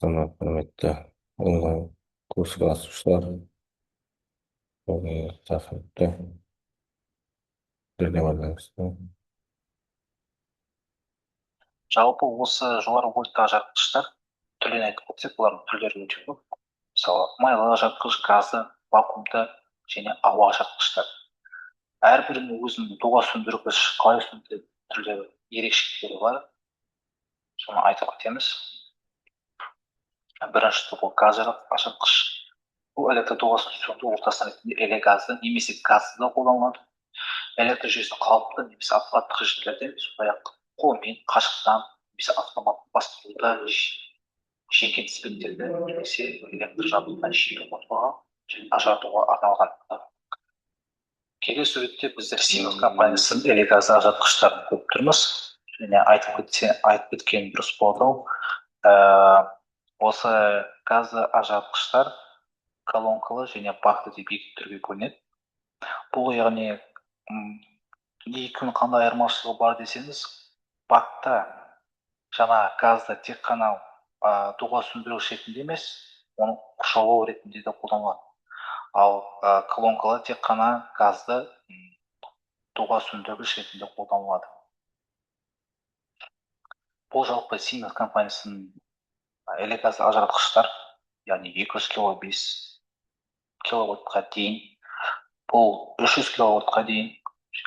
Tamam, құрметті онлайн курсқа қатысушылар, бүгінгі тақырыпты жерде байланысты. Жалпы осы жоғары вольттағы жарытқыштар түрінен айтып кетсек, олардың түрлері өте көп. Мысалы, майлы жарытқыш, газды, вакуумды және ауа жарытқыштар. Әрбірінің өзінің доға сөндіргіш, қалай сөндіретін түрлері, ерекшеліктері бар. Соны айтып кетеміз. Бірінші бұл газ жарытқыш. Бұл электр доғасын сөндіру ортасына ретінде электргазды немесе газды да қолданылады. Электр жүйесін қалыпты немесе аппараттық режимдерде, сондай-ақ қолмен қашықтан немесе автомат басқаруда жеке диспертерді немесе электр жабдықтан жиі қосуға және ажыратуға арналған. Келесі суретте біздер Siemens компаниясының электргаз ажыратқыштарын көріп тұрмыз. Және айтып кеткен дұрыс болды. Осы газды ажыратқыштар колонкалы және бакты деп екі түрге бөлінеді. Бұл яғни екеуінің қандай айырмашылығы бар десеңіз, бакта жаңа газды тек қана доға сөндіргіш ретінде емес, оны оқшаулау ретінде де қолданылады. Ал колонкалы тек қана газды доға сөндіргіш ретінде қолданылады. Бұл жалпы Siemens компаниясының электргаз ажыратқыштар, яғни 200 кило 5 киловаттқа дейін, бұл 300 киловаттқа дейін,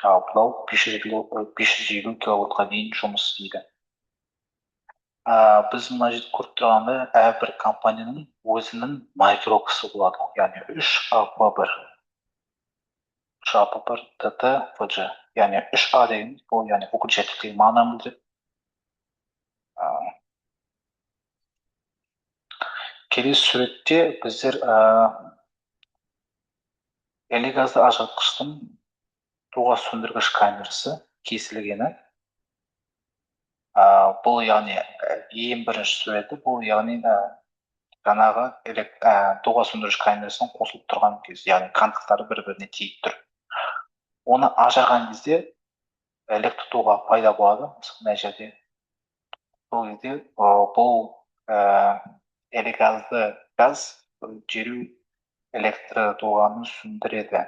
ал 550 киловаттқа дейін жұмыс істейді. Біз мына жерде көріп тұрғанда әрбір компанияның өзінің маркировкасы болады, яғни 3AP1 ТТ ВЖ, яғни 3А деген ол яғни выключательный мағынаны білдіреді. Келесі суретте біздер электргазды ажыратқыштың доға сөндіргіш камерасы кесілгені. Бұл яғни ең бірінші суреті, бұл яғни жаңағы доға сөндіргіш камерасының қосылып тұрған кезде, яғни контактары бір-біріне тиіп тұр. Оны ажырған кезде электр доға пайда болады. Мына жерде бұл кезде бұл электргазды газ дереу электр доғаны сөндіреді.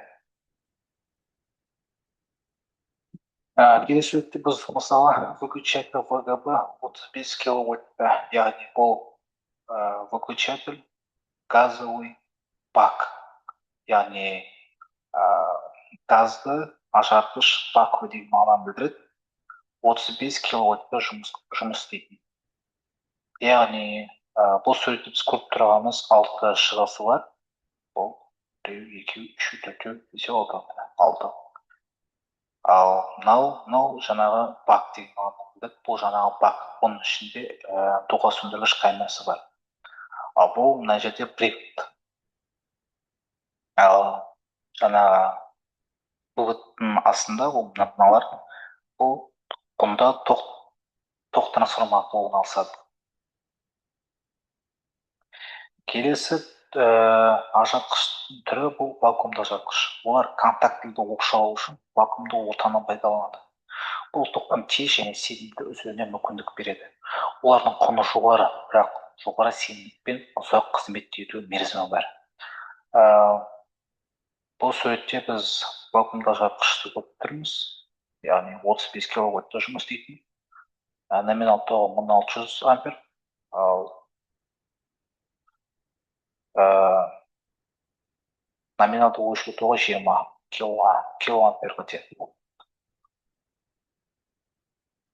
Келесі суретте біз мысалы выключатель ВГБ 35 киловаттта, яғни бұл выключатель газовый бак, яғни газды ажыратқыш бак деген мағынаны білдіреді. 35 киловаттта жұмыс істейтін. Яғни бұл суретте біз көріп тұрғанымыз 6 шығасы бар. Бұл 1, 2, 3, 4, 5, 6. Ал мынау жаңағы бак деген мағынаны, бұл жаңағы бак. Оның ішінде доға сөндіргіш камерасы бар. Ал бұл мына жерде привод. Ал жаңағы приводтың астында мыналар, бұл бұнда ток трансформаторы орналасады. Келесі ажыратқыш түрі бұл вакуумды ажыратқыш. Олар контактілді оқшаулау үшін вакуумды ортаны пайдаланады. Бұл токтың тез және сенімді үзілуіне мүмкіндік береді. Олардың құны жоғары, бірақ жоғары сенімділікпен ұзақ қызмет ету мерзімі бар. Бұл суретте біз вакуумды ажыратқышты көріп тұрмыз. Яғни 35 киловаттта жұмыс істейтін. Номинал тоғы 1600 ампер. Ал номиналды өлшеу тоғы 20 килоамперға тең.